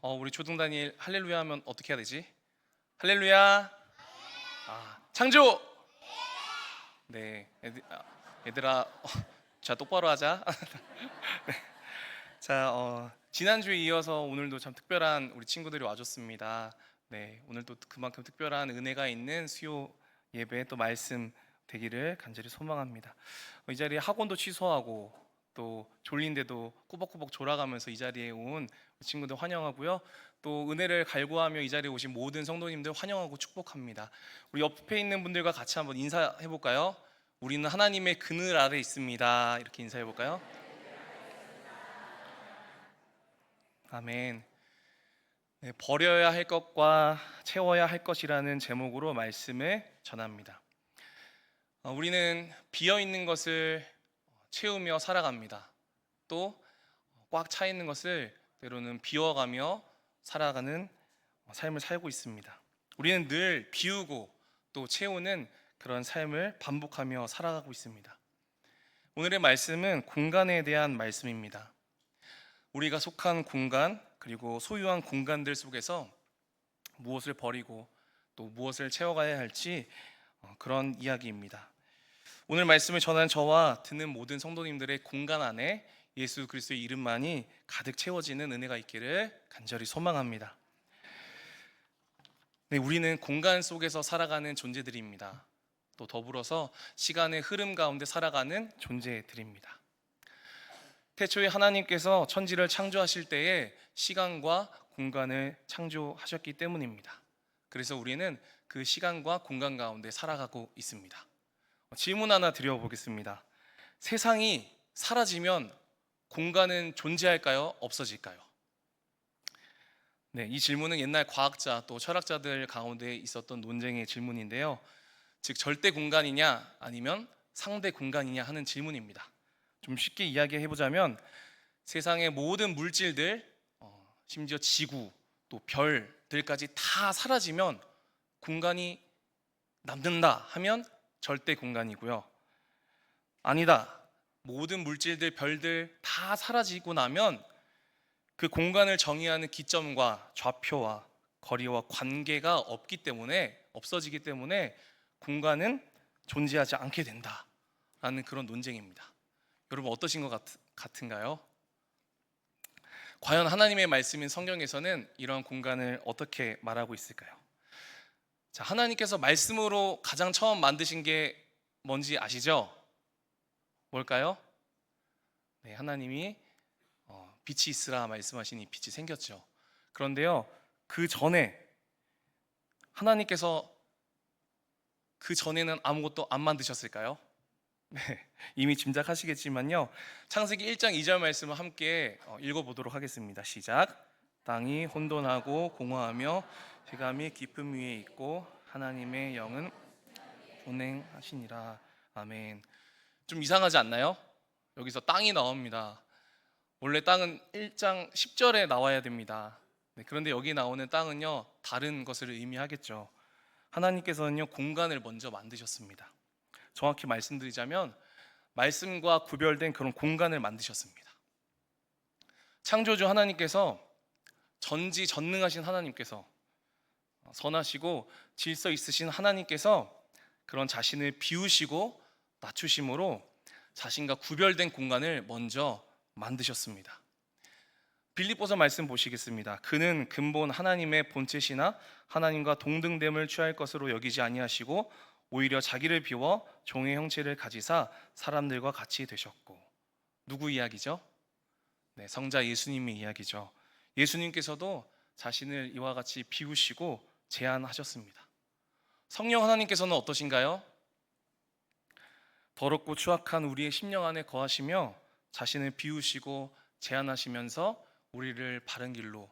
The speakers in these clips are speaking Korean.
우리 조동단이 할렐루야 하면 어떻게 해야 되지? 할렐루야. 창조. 네, 얘들아, 자 똑바로 하자. 자, 지난주에 이어서 오늘도 참 특별한 우리 친구들이 와줬습니다. 네, 오늘도 그만큼 특별한 은혜가 있는 수요 예배 또 말씀 되기를 간절히 소망합니다. 이 자리에 학원도 취소하고 또 졸린데도 꾸벅꾸벅 졸아가면서 이 자리에 온 친구들 환영하고요. 또 은혜를 갈구하며 이 자리에 오신 모든 성도님들 환영하고 축복합니다. 우리 옆에 있는 분들과 같이 한번 인사해 볼까요? 우리는 하나님의 그늘 아래 있습니다. 이렇게 인사해 볼까요? 아멘. 네, 버려야 할 것과 채워야 할 것이라는 제목으로 말씀을 전합니다. 우리는 비어 있는 것을 채우며 살아갑니다. 또 꽉 차 있는 것을 때로는 비워가며 살아가는 삶을 살고 있습니다. 우리는 늘 비우고 또 채우는 그런 삶을 반복하며 살아가고 있습니다. 오늘의 말씀은 공간에 대한 말씀입니다. 우리가 속한 공간 그리고 소유한 공간들 속에서 무엇을 버리고 또 무엇을 채워가야 할지 그런 이야기입니다. 오늘 말씀을 전한 저와 듣는 모든 성도님들의 공간 안에 예수 그리스도의 이름만이 가득 채워지는 은혜가 있기를 간절히 소망합니다. 네, 우리는 공간 속에서 살아가는 존재들입니다. 또 더불어서 시간의 흐름 가운데 살아가는 존재들입니다. 태초에 하나님께서 천지를 창조하실 때에 시간과 공간을 창조하셨기 때문입니다. 그래서 우리는 그 시간과 공간 가운데 살아가고 있습니다. 질문 하나 드려보겠습니다. 세상이 사라지면 공간은 존재할까요? 없어질까요? 네, 이 질문은 옛날 과학자 또 철학자들 가운데 있었던 논쟁의 질문인데요. 즉 절대 공간이냐 아니면 상대 공간이냐 하는 질문입니다. 좀 쉽게 이야기해보자면 세상의 모든 물질들, 심지어 지구 또 별들까지 다 사라지면 공간이 남는다 하면 절대 공간이고요. 아니다, 모든 물질들, 별들 다 사라지고 나면 그 공간을 정의하는 기점과 좌표와 거리와 관계가 없어지기 때문에 공간은 존재하지 않게 된다라는 그런 논쟁입니다. 여러분 어떠신 것 같은가요? 과연 하나님의 말씀인 성경에서는 이런 공간을 어떻게 말하고 있을까요? 자, 하나님께서 말씀으로 가장 처음 만드신 게 뭔지 아시죠? 뭘까요? 네, 하나님이 빛이 있으라 말씀하신 이 빛이 생겼죠. 그런데요, 하나님께서 그 전에는 아무것도 안 만드셨을까요? 네, 이미 짐작하시겠지만요. 창세기 1장 2절 말씀을 함께 읽어보도록 하겠습니다. 시작. 땅이 혼돈하고 공허하며 휘감이 깊음 위에 있고 하나님의 영은 운행하시니라. 아멘. 좀 이상하지 않나요? 여기서 땅이 나옵니다. 원래 땅은 1장 10절에 나와야 됩니다. 네, 그런데 여기 나오는 땅은요, 다른 것을 의미하겠죠. 하나님께서는요, 공간을 먼저 만드셨습니다. 정확히 말씀드리자면 말씀과 구별된 그런 공간을 만드셨습니다. 창조주 하나님께서 전지전능하신 하나님께서 선하시고 질서 있으신 하나님께서 그런 자신을 비우시고 낮추심으로 자신과 구별된 공간을 먼저 만드셨습니다. 빌립보서 말씀 보시겠습니다. 그는 근본 하나님의 본체시나 하나님과 동등됨을 취할 것으로 여기지 아니하시고 오히려 자기를 비워 종의 형체를 가지사 사람들과 같이 되셨고. 누구 이야기죠? 네, 성자 예수님의 이야기죠. 예수님께서도 자신을 이와 같이 비우시고 제한하셨습니다. 성령 하나님께서는 어떠신가요? 더럽고 추악한 우리의 심령 안에 거하시며 자신을 비우시고 제한하시면서 우리를 바른 길로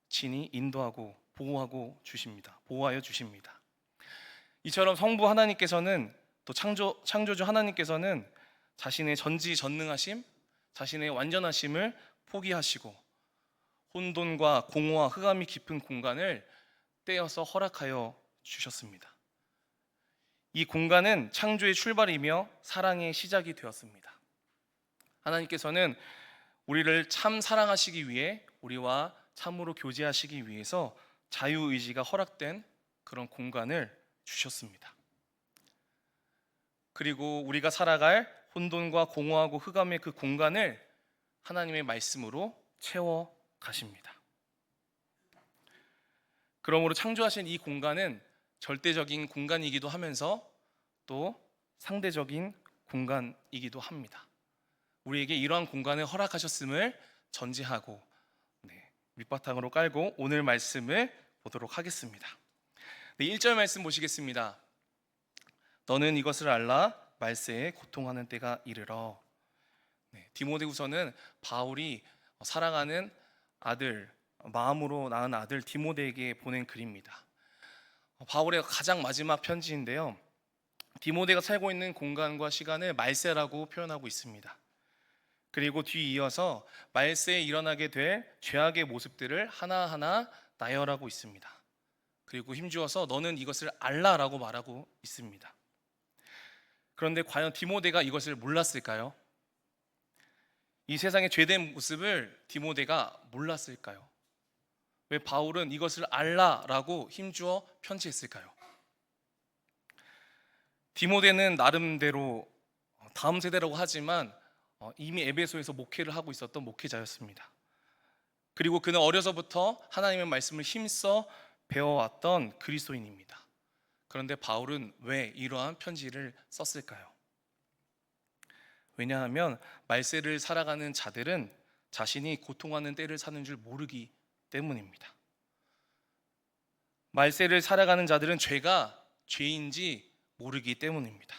친히 인도하고 보호하여 주십니다. 이처럼 성부 하나님께서는 또 창조주 하나님께서는 자신의 전지전능하심, 자신의 완전하심을 포기하시고 혼돈과 공허와 흑암이 깊은 공간을 떼어서 허락하여 주셨습니다. 이 공간은 창조의 출발이며 사랑의 시작이 되었습니다. 하나님께서는 우리를 참 사랑하시기 위해 우리와 참으로 교제하시기 위해서 자유의지가 허락된 그런 공간을 주셨습니다. 그리고 우리가 살아갈 혼돈과 공허하고 흑암의 그 공간을 하나님의 말씀으로 채워 가십니다. 그러므로 창조하신 이 공간은 절대적인 공간이기도 하면서 또 상대적인 공간이기도 합니다. 우리에게 이러한 공간을 허락하셨음을 전제하고 밑바탕으로 깔고 오늘 말씀을 보도록 하겠습니다. 1절 말씀 보시겠습니다. 너는 이것을 알라 말세에 고통하는 때가 이르러. 디모데후서는 바울이 사랑하는 아들, 마음으로 낳은 아들 디모데에게 보낸 글입니다. 바울의 가장 마지막 편지인데요, 디모데가 살고 있는 공간과 시간을 말세라고 표현하고 있습니다. 그리고 뒤이어서 말세에 일어나게 될 죄악의 모습들을 하나하나 나열하고 있습니다. 그리고 힘주어서 너는 이것을 알라라고 말하고 있습니다. 그런데 과연 디모데가 이것을 몰랐을까요? 이 세상의 죄된 모습을 디모데가 몰랐을까요? 왜 바울은 이것을 알라라고 힘주어 편지했을까요? 디모데는 나름대로 다음 세대라고 하지만 이미 에베소에서 목회를 하고 있었던 목회자였습니다. 그리고 그는 어려서부터 하나님의 말씀을 힘써 배워왔던 그리스도인입니다. 그런데 바울은 왜 이러한 편지를 썼을까요? 왜냐하면 말세를 살아가는 자들은 자신이 고통하는 때를 사는 줄 모르기 때문입니다. 말세를 살아가는 자들은 죄가 죄인지 모르기 때문입니다.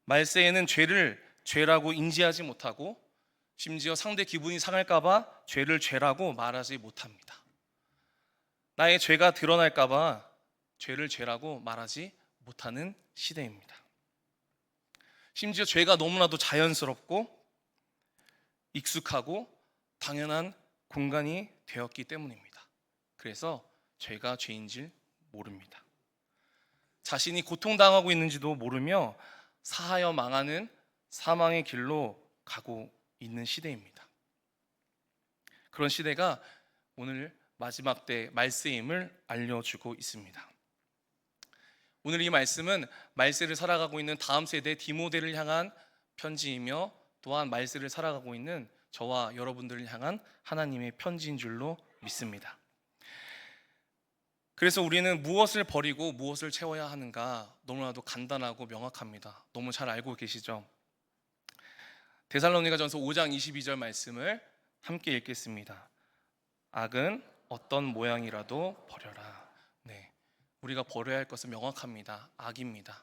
말세에는 죄를 죄라고 인지하지 못하고 심지어 상대 기분이 상할까봐 죄를 죄라고 말하지 못합니다. 나의 죄가 드러날까봐 죄를 죄라고 말하지 못하는 시대입니다. 심지어 죄가 너무나도 자연스럽고 익숙하고 당연한 공간이 되었기 때문입니다. 그래서 죄가 죄인 줄 모릅니다. 자신이 고통당하고 있는지도 모르며 사하여 망하는 사망의 길로 가고 있는 시대입니다. 그런 시대가 오늘 마지막 때 말세임을 알려주고 있습니다. 오늘 이 말씀은 말세를 살아가고 있는 다음 세대 디모데를 향한 편지이며 또한 말세를 살아가고 있는 저와 여러분들을 향한 하나님의 편지인 줄로 믿습니다. 그래서 우리는 무엇을 버리고 무엇을 채워야 하는가 너무나도 간단하고 명확합니다. 너무 잘 알고 계시죠? 데살로니가전서 5장 22절 말씀을 함께 읽겠습니다. 악은 어떤 모양이라도 버려라. 우리가 버려야 할 것은 명확합니다. 악입니다.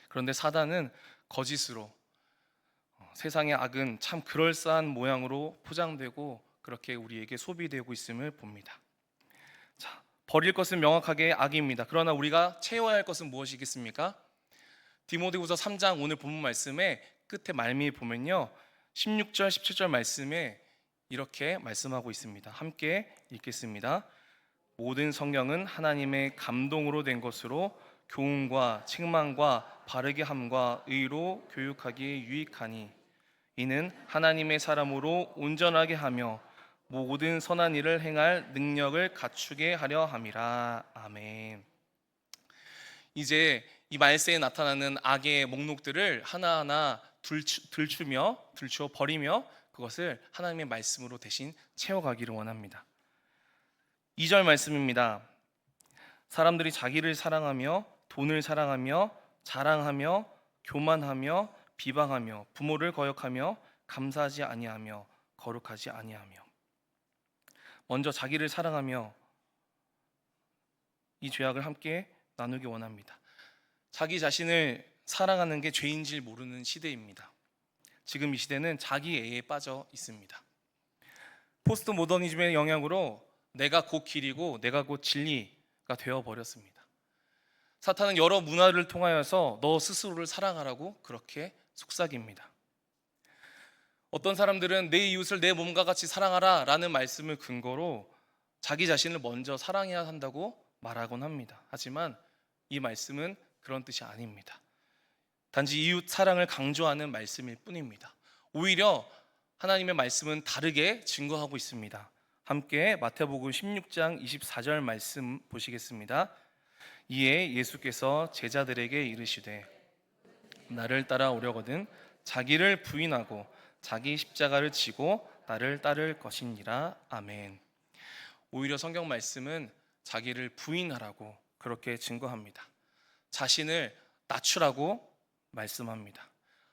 그런데 사단은 거짓으로 세상의 악은 참 그럴싸한 모양으로 포장되고 그렇게 우리에게 소비되고 있음을 봅니다. 자, 버릴 것은 명확하게 악입니다. 그러나 우리가 채워야 할 것은 무엇이겠습니까? 디모데후서 3장 오늘 본문 말씀의 끝에 말미에 보면요, 16절 17절 말씀에 이렇게 말씀하고 있습니다. 함께 읽겠습니다. 모든 성경은 하나님의 감동으로 된 것으로 교훈과 책망과 바르게 함과 의로 교육하기에 유익하니 이는 하나님의 사람으로 온전하게 하며 모든 선한 일을 행할 능력을 갖추게 하려 함이라. 아멘. 이제 이 말세에 나타나는 악의 목록들을 하나하나 들추어 버리며 그것을 하나님의 말씀으로 대신 채워가기를 원합니다. 2절 말씀입니다. 사람들이 자기를 사랑하며 돈을 사랑하며 자랑하며 교만하며 비방하며 부모를 거역하며 감사하지 아니하며 거룩하지 아니하며. 먼저 자기를 사랑하며 이 죄악을 함께 나누기 원합니다. 자기 자신을 사랑하는 게 죄인지 모르는 시대입니다. 지금 이 시대는 자기애에 빠져 있습니다. 포스트 모더니즘의 영향으로 내가 곧 길이고 내가 곧 진리가 되어버렸습니다. 사탄은 여러 문화를 통하여서 너 스스로를 사랑하라고 그렇게 속삭입니다. 어떤 사람들은 내 이웃을 내 몸과 같이 사랑하라 라는 말씀을 근거로 자기 자신을 먼저 사랑해야 한다고 말하곤 합니다. 하지만 이 말씀은 그런 뜻이 아닙니다. 단지 이웃 사랑을 강조하는 말씀일 뿐입니다. 오히려 하나님의 말씀은 다르게 증거하고 있습니다. 함께 마태복음 16장 24절 말씀 보시겠습니다. 이에 예수께서 제자들에게 이르시되 나를 따라오려거든 자기를 부인하고 자기 십자가를 지고 나를 따를 것이니라. 아멘. 오히려 성경 말씀은 자기를 부인하라고 그렇게 증거합니다. 자신을 낮추라고 말씀합니다.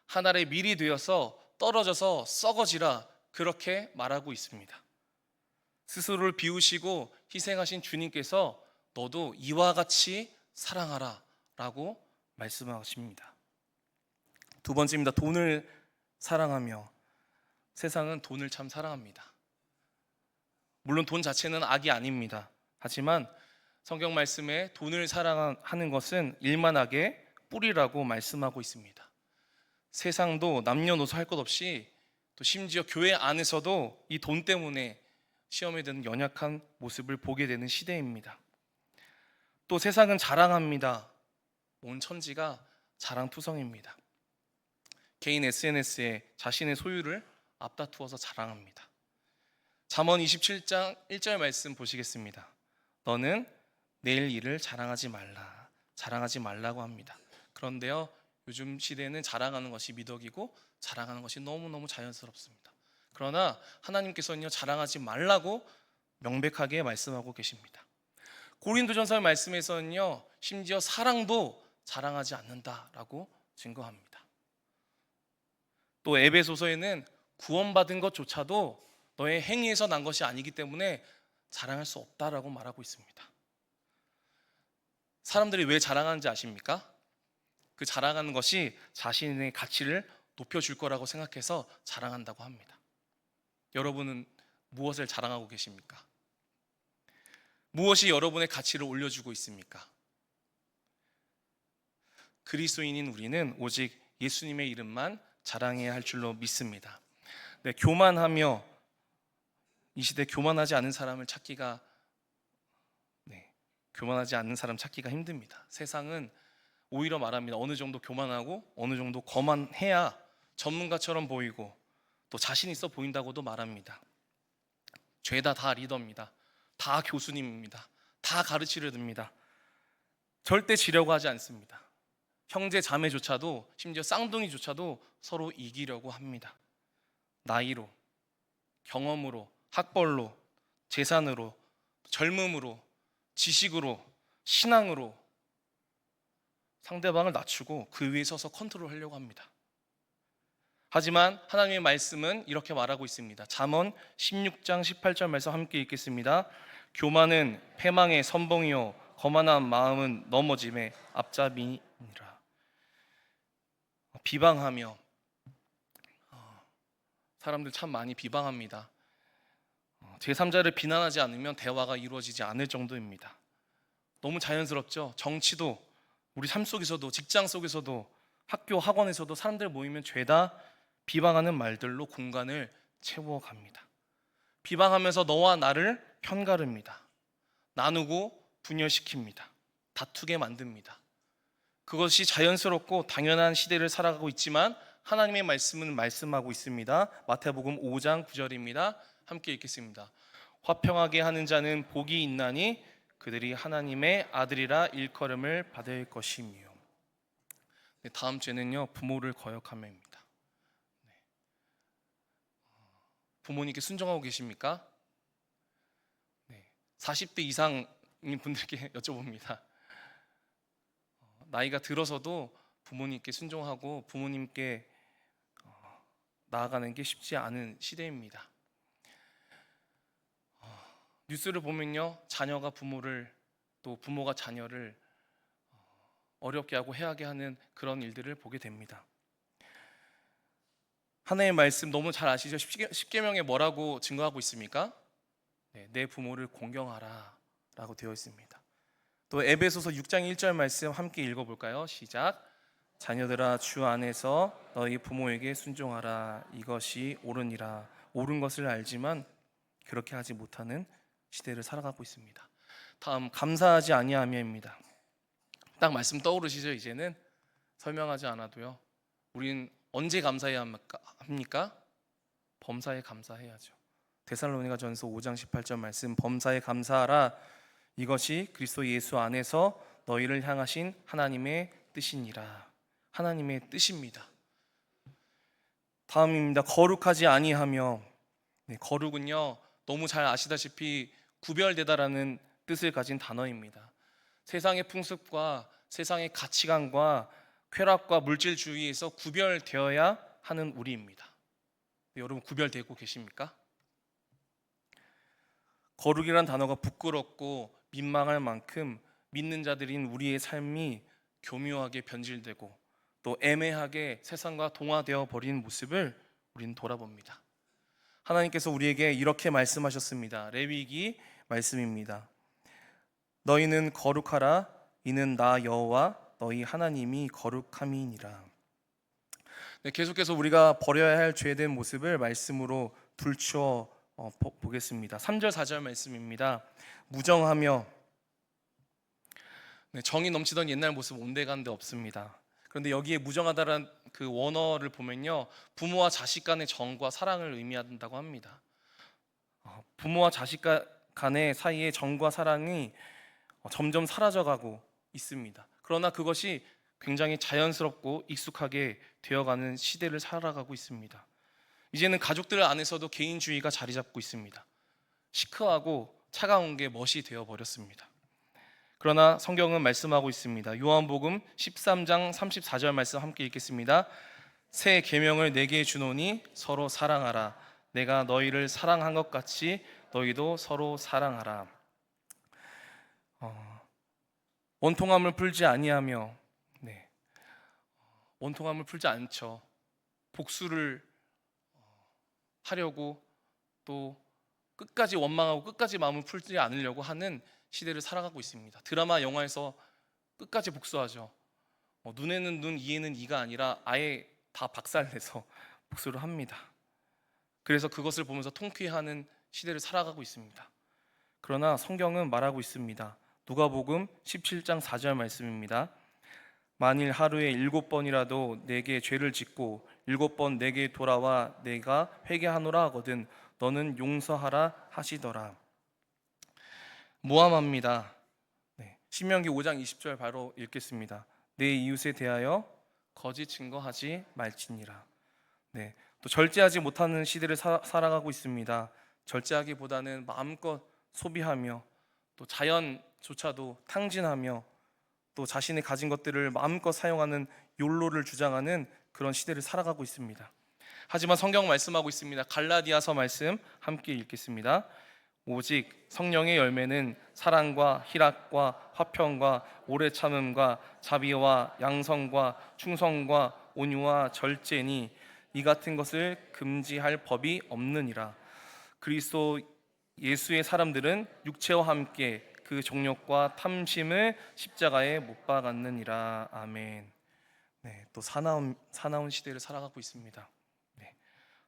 한 알의 밀이 되어서 떨어져서 썩어지라 그렇게 말하고 있습니다. 스스로를 비우시고 희생하신 주님께서 너도 이와 같이 사랑하라 라고 말씀하십니다. 두 번째입니다. 돈을 사랑하며. 세상은 돈을 참 사랑합니다. 물론 돈 자체는 악이 아닙니다. 하지만 성경 말씀에 돈을 사랑하는 것은 일만하게 뿌리라고 말씀하고 있습니다. 세상도 남녀노소 할 것 없이 또 심지어 교회 안에서도 이 돈 때문에 시험에 드는 연약한 모습을 보게 되는 시대입니다. 또 세상은 자랑합니다. 온 천지가 자랑투성입니다. 개인 SNS에 자신의 소유를 앞다투어서 자랑합니다. 잠언 27장 1절 말씀 보시겠습니다. 너는 내일 일을 자랑하지 말라고 합니다. 그런데요, 요즘 시대는 자랑하는 것이 미덕이고 자랑하는 것이 너무너무 자연스럽습니다. 그러나 하나님께서는요, 자랑하지 말라고 명백하게 말씀하고 계십니다. 고린도전서 말씀에서는요, 심지어 사랑도 자랑하지 않는다라고 증거합니다. 또 에베소서에는 구원받은 것조차도 너의 행위에서 난 것이 아니기 때문에 자랑할 수 없다라고 말하고 있습니다. 사람들이 왜 자랑하는지 아십니까? 그 자랑하는 것이 자신의 가치를 높여줄 거라고 생각해서 자랑한다고 합니다. 여러분은 무엇을 자랑하고 계십니까? 무엇이 여러분의 가치를 올려주고 있습니까? 그리스도인인 우리는 오직 예수님의 이름만 자랑해야 할 줄로 믿습니다. 네, 교만하며 이 시대 교만하지 않은 사람을 찾기가 힘듭니다. 세상은 오히려 말합니다. 어느 정도 교만하고 어느 정도 거만해야 전문가처럼 보이고 또 자신 있어 보인다고도 말합니다. 죄다 다 리더입니다. 다 교수님입니다. 다 가르치려 듭니다. 절대 지려고 하지 않습니다. 형제 자매조차도, 심지어 쌍둥이조차도 서로 이기려고 합니다. 나이로, 경험으로, 학벌로, 재산으로, 젊음으로, 지식으로, 신앙으로 상대방을 낮추고 그 위에 서서 컨트롤하려고 합니다. 하지만 하나님의 말씀은 이렇게 말하고 있습니다. 잠언 16장 18절 말씀 함께 읽겠습니다. 교만은 패망의 선봉이요 거만한 마음은 넘어짐의 앞잡이니라. 비방하며, 사람들 참 많이 비방합니다. 제3자를 비난하지 않으면 대화가 이루어지지 않을 정도입니다. 너무 자연스럽죠. 정치도, 우리 삶 속에서도, 직장 속에서도, 학교 학원에서도 사람들 모이면 죄다 비방하는 말들로 공간을 채워갑니다. 비방하면서 너와 나를 편가릅니다. 나누고 분열시킵니다. 다투게 만듭니다. 그것이 자연스럽고 당연한 시대를 살아가고 있지만 하나님의 말씀은 말씀하고 있습니다. 마태복음 5장 9절입니다. 함께 읽겠습니다. 화평하게 하는 자는 복이 있나니 그들이 하나님의 아들이라 일컬음을 받을 것이며. 다음 죄는요, 부모를 거역함입니다. 부모님께 순종하고 계십니까? 40대 이상인 분들께 여쭤봅니다. 나이가 들어서도 부모님께 순종하고 부모님께 나아가는 게 쉽지 않은 시대입니다. 뉴스를 보면요, 자녀가 부모를, 또 부모가 자녀를 어렵게 하고 해하게 하는 그런 일들을 보게 됩니다. 하나님의 말씀 너무 잘 아시죠? 십계명에 뭐라고 증거하고 있습니까? 내 부모를 공경하라 라고 되어 있습니다. 또 에베소서 6장 1절 말씀 함께 읽어볼까요? 시작. 자녀들아 주 안에서 너희 부모에게 순종하라. 이것이 옳으니라. 옳은 것을 알지만 그렇게 하지 못하는 시대를 살아가고 있습니다. 다음, 감사하지 아니하며입니다. 딱 말씀 떠오르시죠? 이제는 설명하지 않아도요. 우린 언제 감사해야 합니까? 범사에 감사해야죠. 데살로니가전서 5장 18절 말씀, 범사에 감사하라. 이것이 그리스도 예수 안에서 너희를 향하신 하나님의 뜻이니라. 하나님의 뜻입니다. 다음입니다. 거룩하지 아니하며. 거룩은요, 너무 잘 아시다시피 구별되다라는 뜻을 가진 단어입니다. 세상의 풍습과 세상의 가치관과 쾌락과 물질주의에서 구별되어야 하는 우리입니다. 여러분, 구별되고 계십니까? 거룩이란 단어가 부끄럽고 민망할 만큼 믿는 자들인 우리의 삶이 교묘하게 변질되고 또 애매하게 세상과 동화되어 버린 모습을 우리는 돌아봅니다. 하나님께서 우리에게 이렇게 말씀하셨습니다. 레위기 말씀입니다. 너희는 거룩하라. 이는 나 여호와 너희 하나님이 거룩함이니라. 계속해서 우리가 버려야 할 죄된 모습을 말씀으로 둘추어 보겠습니다. 3절 4절 말씀입니다. 무정하며. 정이 넘치던 옛날 모습 온데간데 없습니다. 그런데 여기에 무정하다라는 그 원어를 보면요, 부모와 자식 간의 정과 사랑을 의미한다고 합니다. 부모와 자식 간의 사이의 정과 사랑이 점점 사라져가고 있습니다. 그러나 그것이 굉장히 자연스럽고 익숙하게 되어가는 시대를 살아가고 있습니다. 이제는 가족들 안에서도 개인주의가 자리 잡고 있습니다. 시크하고 차가운 게 멋이 되어버렸습니다. 그러나 성경은 말씀하고 있습니다. 요한복음 13장 34절 말씀 함께 읽겠습니다. 새 계명을 내게 주노니 서로 사랑하라. 내가 너희를 사랑한 것 같이 너희도 서로 사랑하라. 원통함을 풀지 아니하며, 원통함을 풀지 않죠. 복수를 하려고 또 끝까지 원망하고 끝까지 마음을 풀지 않으려고 하는 시대를 살아가고 있습니다. 드라마 영화에서 끝까지 복수하죠. 눈에는 눈, 이에는 이가 아니라 아예 다 박살내서 복수를 합니다. 그래서 그것을 보면서 통쾌해하는 시대를 살아가고 있습니다. 그러나 성경은 말하고 있습니다. 누가복음 17장 4절 말씀입니다. 만일 하루에 7번이라도 내게 죄를 짓고 7번 내게 돌아와 내가 회개하노라 하거든 너는 용서하라 하시더라. 모함합니다. 신명기 5장 20절 바로 읽겠습니다. 내 이웃에 대하여 거짓 증거하지 말지니라. 또 절제하지 못하는 시대를 살아가고 있습니다. 절제하기보다는 마음껏 소비하며 또 자연조차도 탕진하며 또 자신이 가진 것들을 마음껏 사용하는 욜로를 주장하는 그런 시대를 살아가고 있습니다. 하지만 성경 말씀하고 있습니다. 갈라디아서 말씀 함께 읽겠습니다. 오직 성령의 열매는 사랑과 희락과 화평과 오래 참음과 자비와 양성과 충성과 온유와 절제니 이 같은 것을 금지할 법이 없느니라. 그리스도 예수의 사람들은 육체와 함께 그 정욕과 탐심을 십자가에 못 박았느니라. 아멘. 또 사나운 시대를 살아가고 있습니다.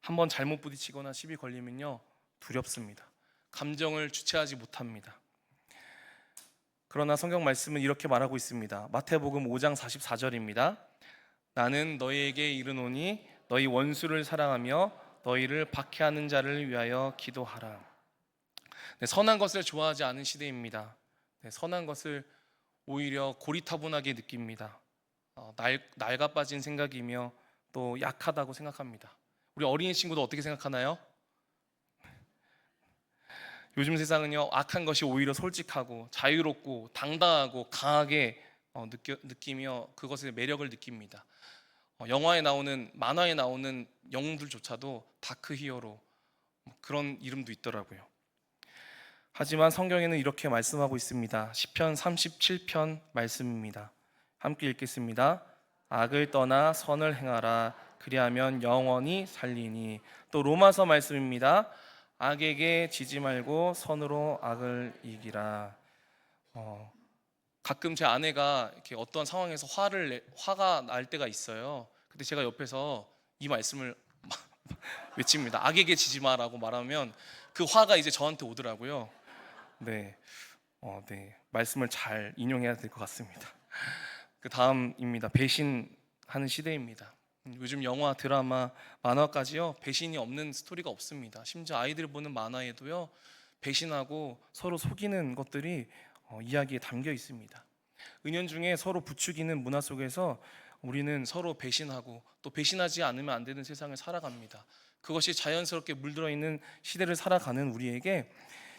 한번 잘못 부딪히거나 시비 걸리면요 두렵습니다. 감정을 주체하지 못합니다. 그러나 성경 말씀은 이렇게 말하고 있습니다. 마태복음 5장 44절입니다. 나는 너희에게 이르노니 너희 원수를 사랑하며 너희를 박해하는 자를 위하여 기도하라. 선한 것을 좋아하지 않은 시대입니다. 선한 것을 오히려 고리타분하게 느낍니다. 낡아 빠진 생각이며 또 약하다고 생각합니다. 우리 어린이 친구도 어떻게 생각하나요? 요즘 세상은요, 악한 것이 오히려 솔직하고 자유롭고 당당하고 강하게 느끼며 그것의 매력을 느낍니다. 영화에 나오는, 만화에 나오는 영웅들조차도 다크 히어로 그런 이름도 있더라고요. 하지만 성경에는 이렇게 말씀하고 있습니다. 시편 37편 말씀입니다. 함께 읽겠습니다. 악을 떠나 선을 행하라. 그리하면 영원히 살리니. 또 로마서 말씀입니다. 악에게 지지 말고 선으로 악을 이기라. 가끔 제 아내가 이렇게 어떤 상황에서 화가 날 때가 있어요. 근데 제가 옆에서 이 말씀을 외칩니다. 악에게 지지 마라고 말하면 그 화가 이제 저한테 오더라고요. 말씀을 잘 인용해야 될 것 같습니다. 그 다음입니다. 배신하는 시대입니다. 요즘 영화, 드라마, 만화까지요 배신이 없는 스토리가 없습니다. 심지어 아이들 보는 만화에도요 배신하고 서로 속이는 것들이 이야기에 담겨 있습니다. 은연중에 서로 부추기는 문화 속에서 우리는 서로 배신하고 또 배신하지 않으면 안 되는 세상을 살아갑니다. 그것이 자연스럽게 물들어 있는 시대를 살아가는 우리에게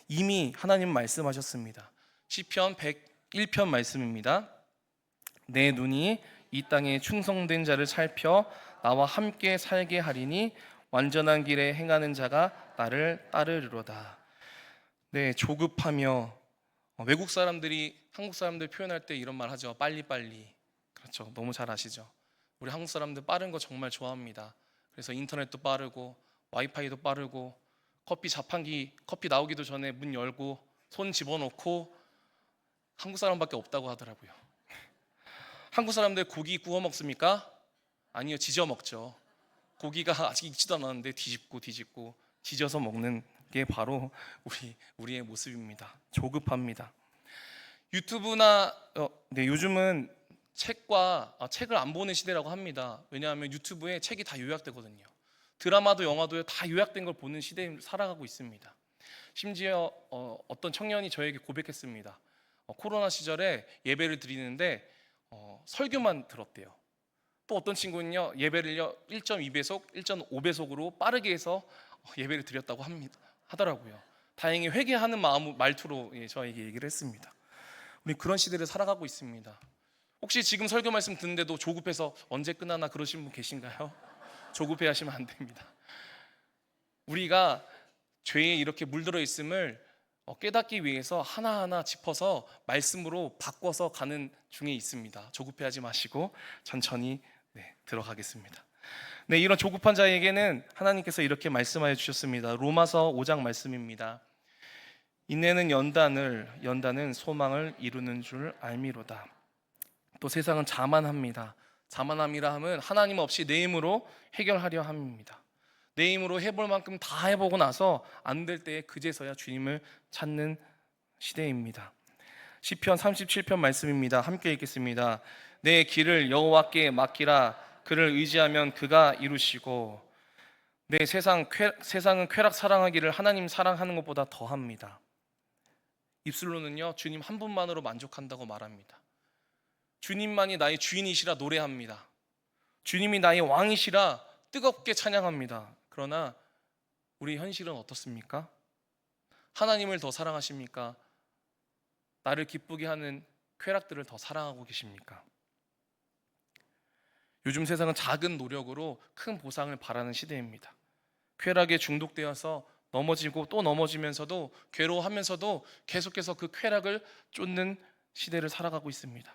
이미 하나님 말씀하셨습니다. 시편 101편 말씀입니다. 내 눈이 이 땅에 충성된 자를 살펴 나와 함께 살게 하리니 완전한 길에 행하는 자가 나를 따르리로다. 네, 조급하며 외국 사람들이 한국 사람들 표현할 때 이런 말 하죠. 빨리빨리. 그렇죠. 너무 잘 아시죠. 우리 한국 사람들 빠른 거 정말 좋아합니다. 그래서 인터넷도 빠르고 와이파이도 빠르고 커피 나오기도 전에 문 열고 손 집어넣고 한국 사람밖에 없다고 하더라고요. 한국 사람들 고기 구워 먹습니까? 아니요, 지져 먹죠. 고기가 아직 익지도 않았는데 뒤집고 지져서 먹는 게 바로 우리의 모습입니다. 조급합니다. 유튜브나 요즘은 책을 안 보는 시대라고 합니다. 왜냐하면 유튜브에 책이 다 요약되거든요. 드라마도 영화도 다 요약된 걸 보는 시대에 살아가고 있습니다. 심지어 어떤 청년이 저에게 고백했습니다. 코로나 시절에 예배를 드리는데 설교만 들었대요. 또 어떤 친구는요 예배를요 1.2배속, 1.5배속으로 빠르게 해서 예배를 드렸다고 하더라고요. 다행히 회개하는 말투로 저에게 얘기를 했습니다. 우리 그런 시대를 살아가고 있습니다. 혹시 지금 설교 말씀 듣는데도 조급해서 언제 끝나나 그러신 분 계신가요? 조급해 하시면 안 됩니다. 우리가 죄에 이렇게 물들어 있음을 깨닫기 위해서 하나하나 짚어서 말씀으로 바꿔서 가는 중에 있습니다. 조급해하지 마시고 천천히 들어가겠습니다. 네, 이런 조급한 자에게는 하나님께서 이렇게 말씀하여 주셨습니다. 로마서 5장 말씀입니다. 인내는 연단은 소망을 이루는 줄 알미로다. 또 세상은 자만합니다. 자만함이라 하면 하나님 없이 내 힘으로 해결하려 함입니다. 내 힘으로 해볼 만큼 다 해보고 나서 안 될 때에 그제서야 주님을 찾는 시대입니다. 시편 37편 말씀입니다. 함께 읽겠습니다. 내 길을 여호와께 맡기라. 그를 의지하면 그가 이루시고. 내 세상은 쾌락 사랑하기를 하나님 사랑하는 것보다 더합니다. 입술로는요 주님 한 분만으로 만족한다고 말합니다. 주님만이 나의 주인이시라 노래합니다. 주님이 나의 왕이시라 뜨겁게 찬양합니다. 그러나 우리 현실은 어떻습니까? 하나님을 더 사랑하십니까? 나를 기쁘게 하는 쾌락들을 더 사랑하고 계십니까? 요즘 세상은 작은 노력으로 큰 보상을 바라는 시대입니다. 쾌락에 중독되어서 넘어지고 또 넘어지면서도 괴로워하면서도 계속해서 그 쾌락을 쫓는 시대를 살아가고 있습니다.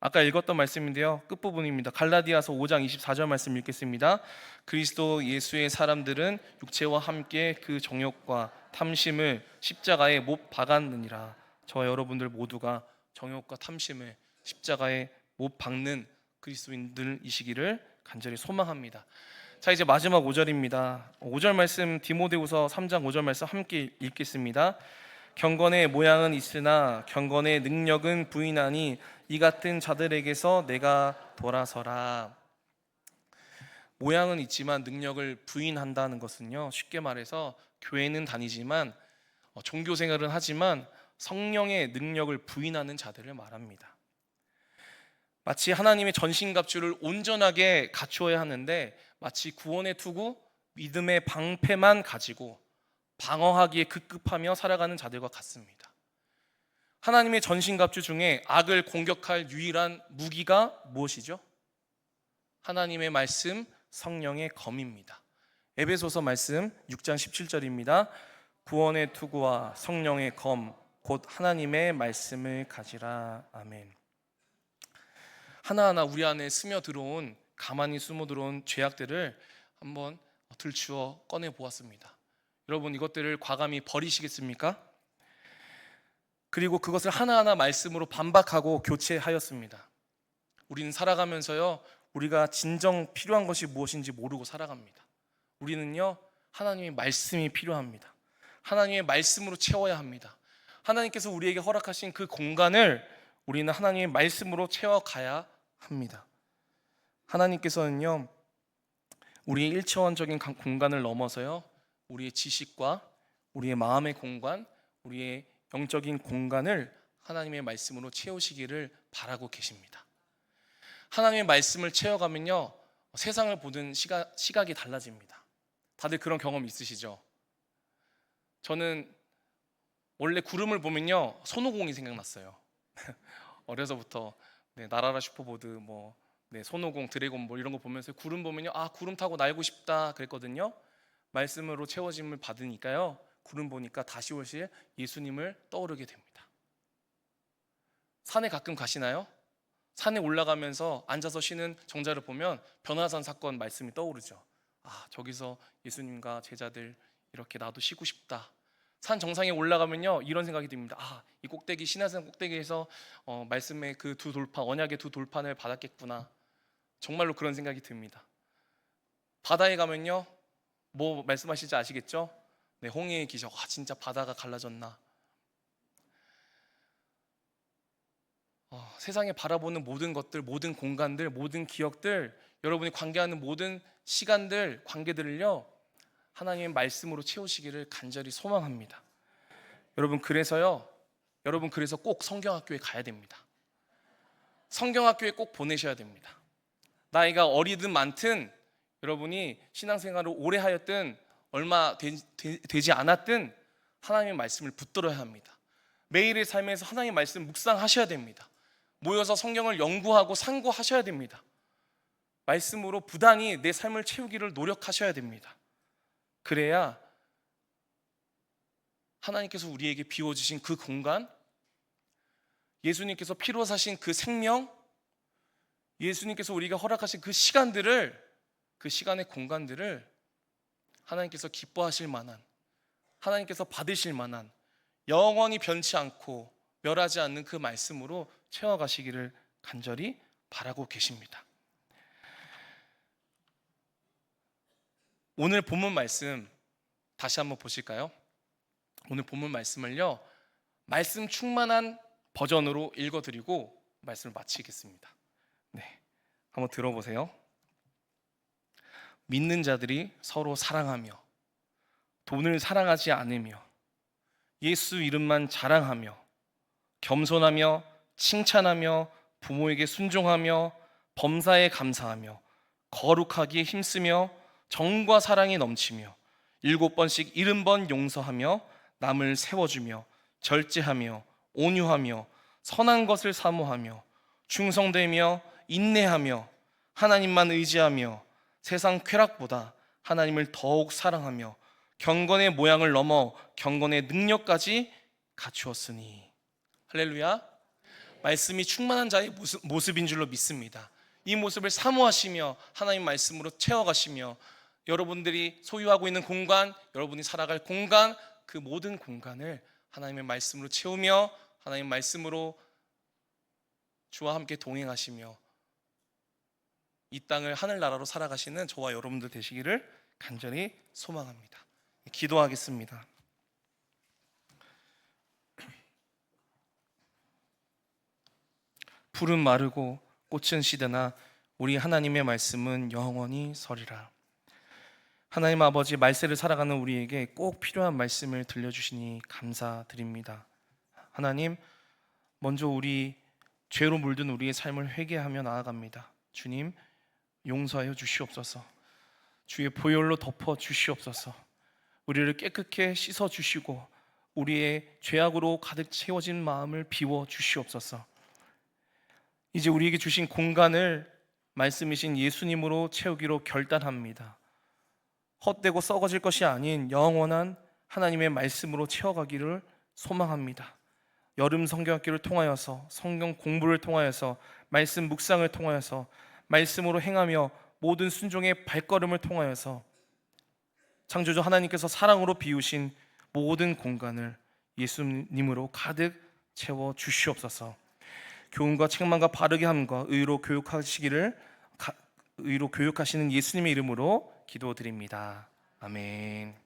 아까 읽었던 말씀인데요, 끝부분입니다. 갈라디아서 5장 24절 말씀 읽겠습니다. 그리스도 예수의 사람들은 육체와 함께 그 정욕과 탐심을 십자가에 못 박았느니라. 저와 여러분들 모두가 정욕과 탐심을 십자가에 못 박는 그리스도인들이시기를 간절히 소망합니다. 자, 이제 마지막 5절입니다. 5절 말씀 디모데후서 3장 5절 말씀 함께 읽겠습니다. 경건의 모양은 있으나 경건의 능력은 부인하니 이 같은 자들에게서 내가 돌아서라. 모양은 있지만 능력을 부인한다는 것은요, 쉽게 말해서 교회는 다니지만 종교 생활은 하지만 성령의 능력을 부인하는 자들을 말합니다. 마치 하나님의 전신갑주를 온전하게 갖추어야 하는데 마치 구원의 투구, 믿음의 방패만 가지고 방어하기에 급급하며 살아가는 자들과 같습니다. 하나님의 전신갑주 중에 악을 공격할 유일한 무기가 무엇이죠? 하나님의 말씀, 성령의 검입니다. 에베소서 말씀 6장 17절입니다. 구원의 투구와 성령의 검, 곧 하나님의 말씀을 가지라. 아멘. 하나하나 우리 안에 가만히 숨어 들어온 죄악들을 한번 들추어 꺼내 보았습니다. 여러분, 이것들을 과감히 버리시겠습니까? 그리고 그것을 하나하나 말씀으로 반박하고 교체하였습니다. 우리는 살아가면서요, 우리가 진정 필요한 것이 무엇인지 모르고 살아갑니다. 우리는요, 하나님의 말씀이 필요합니다. 하나님의 말씀으로 채워야 합니다. 하나님께서 우리에게 허락하신 그 공간을 우리는 하나님의 말씀으로 채워가야 합니다. 하나님께서는요, 우리의 일차원적인 공간을 넘어서요, 우리의 지식과 우리의 마음의 공간, 우리의 영적인 공간을 하나님의 말씀으로 채우시기를 바라고 계십니다. 하나님의 말씀을 채워가면요, 세상을 보는 시각이 달라집니다. 다들 그런 경험 있으시죠? 저는 원래 구름을 보면요, 손오공이 생각났어요. 어려서부터 나라라 슈퍼보드, 손오공, 드래곤볼 이런 거 보면서 구름 보면요, 아, 구름 타고 날고 싶다 그랬거든요. 말씀으로 채워짐을 받으니까요, 구름 보니까 다시 오실 예수님을 떠오르게 됩니다. 산에 가끔 가시나요? 산에 올라가면서 앉아서 쉬는 정자를 보면 변화산 사건 말씀이 떠오르죠. 아, 저기서 예수님과 제자들 이렇게 나도 쉬고 싶다. 산 정상에 올라가면요, 이런 생각이 듭니다. 아, 이 꼭대기, 신화산 꼭대기에서 말씀의 그 두 돌판, 언약의 두 돌판을 받았겠구나. 정말로 그런 생각이 듭니다. 바다에 가면요, 뭐 말씀하실지 아시겠죠? 네, 홍해의 기적. 아, 진짜 바다가 갈라졌나. 세상에 바라보는 모든 것들, 모든 공간들, 모든 기억들, 여러분이 관계하는 모든 시간들, 관계들을요, 하나님의 말씀으로 채우시기를 간절히 소망합니다. 여러분 그래서 꼭 성경학교에 가야 됩니다. 성경학교에 꼭 보내셔야 됩니다. 나이가 어리든 많든, 여러분이 신앙생활을 오래 하였든 얼마 되지 않았든 하나님의 말씀을 붙들어야 합니다. 매일의 삶에서 하나님의 말씀 묵상하셔야 됩니다. 모여서 성경을 연구하고 상고하셔야 됩니다. 말씀으로 부단히 내 삶을 채우기를 노력하셔야 됩니다. 그래야 하나님께서 우리에게 비워주신 그 공간, 예수님께서 피로 사신 그 생명, 예수님께서 우리가 허락하신 그 시간들을, 그 시간의 공간들을 하나님께서 기뻐하실 만한, 하나님께서 받으실 만한, 영원히 변치 않고 멸하지 않는 그 말씀으로 채워가시기를 간절히 바라고 계십니다. 오늘 본문 말씀 다시 한번 보실까요? 오늘 본문 말씀을요, 말씀 충만한 버전으로 읽어드리고 말씀을 마치겠습니다. 네, 한번 들어보세요. 믿는 자들이 서로 사랑하며 돈을 사랑하지 않으며 예수 이름만 자랑하며 겸손하며 칭찬하며 부모에게 순종하며 범사에 감사하며 거룩하기에 힘쓰며 정과 사랑이 넘치며 7번씩 70번 용서하며 남을 세워주며 절제하며 온유하며 선한 것을 사모하며 충성되며 인내하며 하나님만 의지하며 세상 쾌락보다 하나님을 더욱 사랑하며 경건의 모양을 넘어 경건의 능력까지 갖추었으니. 할렐루야. 말씀이 충만한 자의 모습인 줄로 믿습니다. 이 모습을 사모하시며 하나님 말씀으로 채워가시며 여러분들이 소유하고 있는 공간, 여러분이 살아갈 공간, 그 모든 공간을 하나님의 말씀으로 채우며 하나님 말씀으로 주와 함께 동행하시며 이 땅을 하늘나라로 살아가시는 저와 여러분들 되시기를 간절히 소망합니다. 기도하겠습니다. 푸른 마르고 꽃은 시드나 우리 하나님의 말씀은 영원히 서리라. 하나님 아버지, 말세를 살아가는 우리에게 꼭 필요한 말씀을 들려주시니 감사드립니다. 하나님, 먼저 우리 죄로 물든 우리의 삶을 회개하며 나아갑니다. 주님, 용서하여 주시옵소서. 주의 보혈로 덮어 주시옵소서. 우리를 깨끗게 씻어 주시고 우리의 죄악으로 가득 채워진 마음을 비워 주시옵소서. 이제 우리에게 주신 공간을 말씀이신 예수님으로 채우기로 결단합니다. 헛되고 썩어질 것이 아닌 영원한 하나님의 말씀으로 채워가기를 소망합니다. 여름 성경학교를 통하여서, 성경 공부를 통하여서, 말씀 묵상을 통하여서, 말씀으로 행하며 모든 순종의 발걸음을 통하여서 창조주 하나님께서 사랑으로 비우신 모든 공간을 예수님으로 가득 채워 주시옵소서. 교훈과 책망과 바르게 함과 의로 교육하시는 예수님의 이름으로 기도드립니다. 아멘.